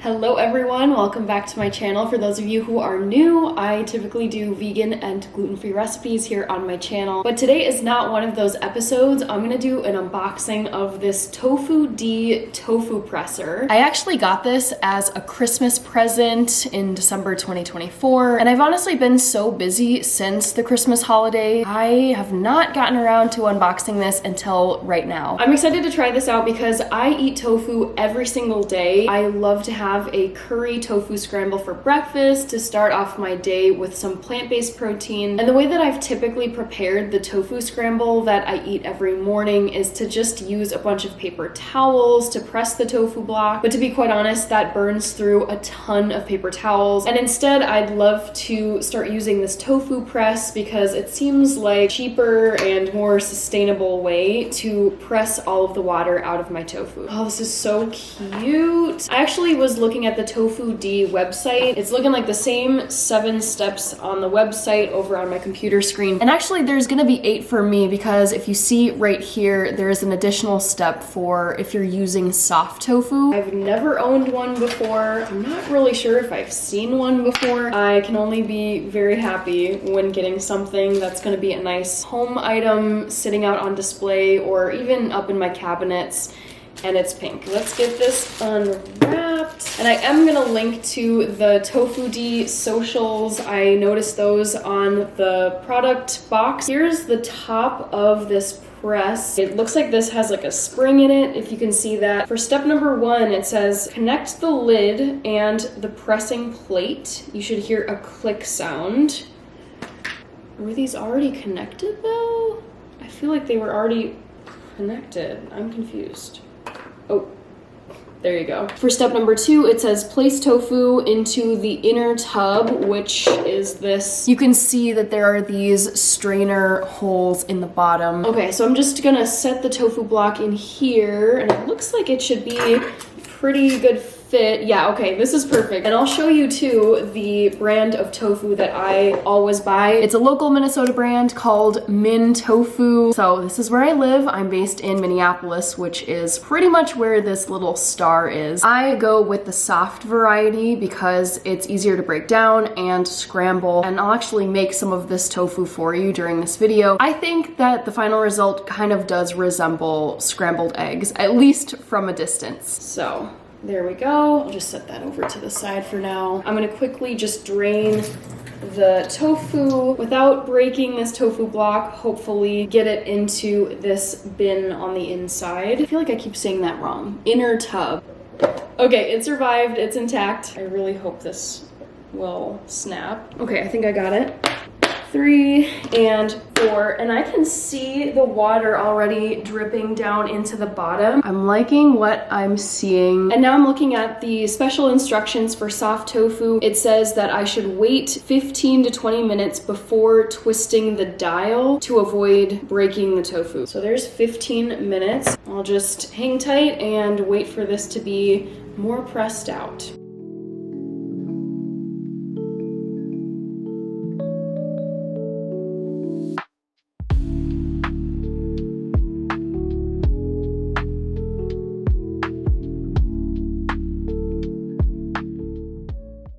Hello everyone, welcome back to my channel. For those of you who are new, I typically do vegan and gluten-free recipes here on my channel, but today is not one of those episodes. I'm gonna do an unboxing of this Tofudee tofu presser. I actually got this as a Christmas present in December 2024, and I've honestly been so busy since the Christmas holiday, I have not gotten around to unboxing this until right now. I'm excited to try this out because I eat tofu every single day. I love to have a curry tofu scramble for breakfast to start off my day with some plant-based protein. And the way that I've typically prepared the tofu scramble that I eat every morning is to just use a bunch of paper towels to press the tofu block. But to be quite honest, that burns through a ton of paper towels. And instead, I'd love to start using this tofu press because it seems like a cheaper and more sustainable way to press all of the water out of my tofu. Oh, this is so cute. I actually was looking at the Tofudee website. It's looking like the same 7 steps on the website over on my computer screen. And actually there's gonna be 8 for me because if you see right here, there is an additional step for if you're using soft tofu. I've never owned one before. I'm not really sure if I've seen one before. I can only be very happy when getting something that's gonna be a nice home item sitting out on display or even up in my cabinets. And it's pink. Let's get this unwrapped. And I am gonna link to the Tofudee socials. I noticed those on the product box. Here's the top of this press. It looks like this has like a spring in it, if you can see that. For step number 1, it says connect the lid and the pressing plate. You should hear a click sound. Were these already connected though? I feel like they were already connected. I'm confused. Oh, there you go. For step number 2, it says place tofu into the inner tub, which is this. You can see that there are these strainer holes in the bottom. Okay, so I'm just gonna set the tofu block in here, and it looks like it should be pretty good fit. Yeah, okay, this is perfect. And I'll show you too the brand of tofu that I always buy. It's a local Minnesota brand called Min Tofu. So this is where I live. I'm based in Minneapolis, which is pretty much where this little star is. I go with the soft variety because it's easier to break down and scramble. And I'll actually make some of this tofu for you during this video. I think that the final result kind of does resemble scrambled eggs, at least from a distance. So there we go. I'll just set that over to the side for now. I'm gonna quickly just drain the tofu without breaking this tofu block, hopefully get it into this bin on the inside. I feel like I keep saying that wrong. Inner tub. Okay, it survived, it's intact. I really hope this will snap. Okay, I think I got it. 3 and 4, and I can see the water already dripping down into the bottom. I'm liking what I'm seeing. And now I'm looking at the special instructions for soft tofu. It says that I should wait 15 to 20 minutes before twisting the dial to avoid breaking the tofu. So there's 15 minutes. I'll just hang tight and wait for this to be more pressed out.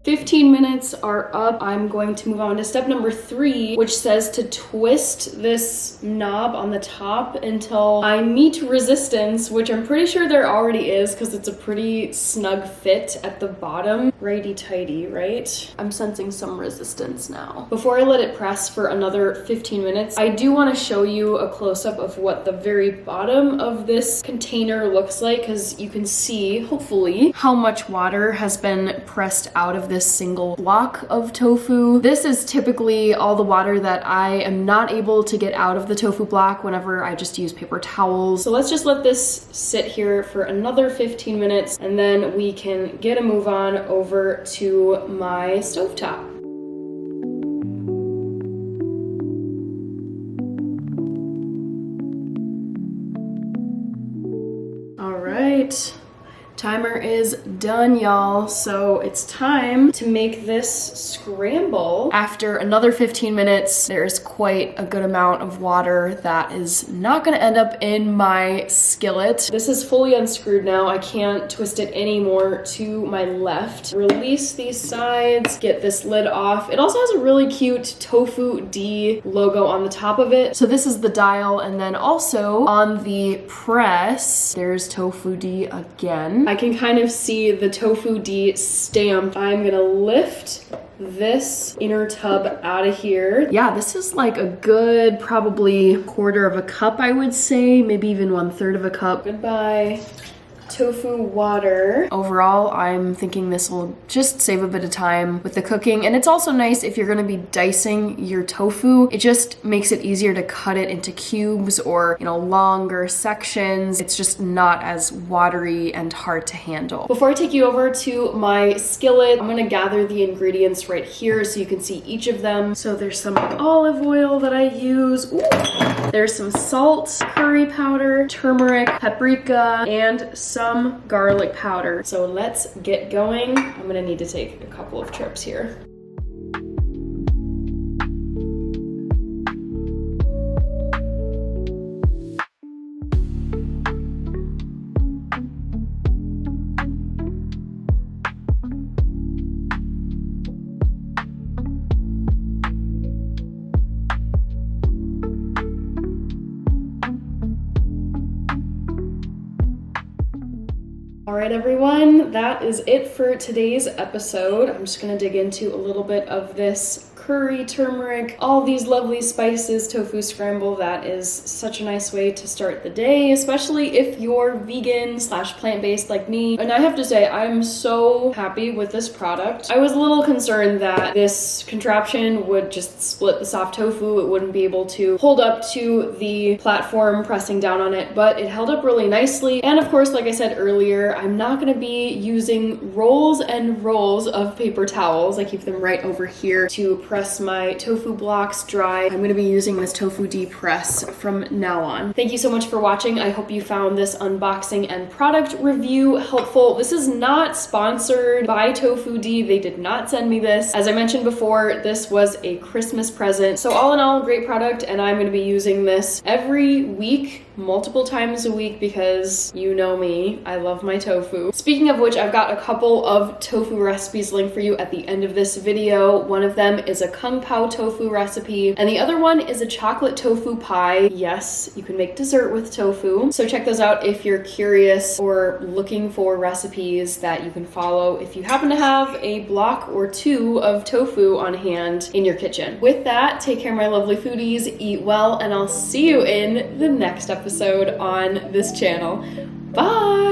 Fifteen minutes are up. I'm going to move on to step number 3, which says to twist this knob on the top until I meet resistance, which I'm pretty sure there already is because it's a pretty snug fit at the bottom. Righty-tighty, right? I'm sensing some resistance now. Before I let it press for another 15 minutes, I do want to show you a close-up of what the very bottom of this container looks like because you can see, hopefully, how much water has been pressed out of this single block of tofu. This is typically all the water that I am not able to get out of the tofu block whenever I just use paper towels. So let's just let this sit here for another 15 minutes and then we can get a move on over to my stovetop. All right. Timer is done, y'all. So it's time to make this scramble. After another 15 minutes, there's quite a good amount of water that is not gonna end up in my skillet. This is fully unscrewed now. I can't twist it anymore to my left. Release these sides, get this lid off. It also has a really cute Tofudee logo on the top of it. So this is the dial, and then also on the press, there's Tofudee again. I can kind of see the Tofudee stamp. I'm gonna lift this inner tub out of here. Yeah, this is like a good probably 1/4 of a cup, I would say, maybe even 1/3 of a cup. Goodbye tofu water. Overall, I'm thinking this will just save a bit of time with the cooking, and it's also nice if you're gonna be dicing your tofu. It just makes it easier to cut it into cubes or, you know, longer sections. It's just not as watery and hard to handle. Before I take you over to my skillet, I'm gonna gather the ingredients right here so you can see each of them. So there's some olive oil that I use. Ooh. There's some salt, curry powder, turmeric, paprika, and some garlic powder. So let's get going. I'm gonna need to take a couple of trips here. All right, everyone, that is it for today's episode. I'm just gonna dig into a little bit of this curry, turmeric, all these lovely spices, tofu scramble. That is such a nice way to start the day, especially if you're vegan / plant-based like me. And I have to say, I'm so happy with this product. I was a little concerned that this contraption would just split the soft tofu. It wouldn't be able to hold up to the platform pressing down on it, but it held up really nicely. And of course, like I said earlier, I'm not gonna be using rolls and rolls of paper towels. I keep them right over here to press my tofu blocks dry. I'm gonna be using this Tofudee press from now on. Thank you so much for watching. I hope you found this unboxing and product review helpful. This is not sponsored by Tofudee. They did not send me this. As I mentioned before, this was a Christmas present. So all in all, great product, and I'm gonna be using this every week, multiple times a week, because you know me, I love my tofu. Speaking of which, I've got a couple of tofu recipes linked for you at the end of this video. One of them is a kung pao tofu recipe, and the other one is a chocolate tofu pie. Yes, you can make dessert with tofu. So check those out if you're curious or looking for recipes that you can follow if you happen to have a block or two of tofu on hand in your kitchen. With that, take care, my lovely foodies, eat well, and I'll see you in the next episode on this channel. Bye!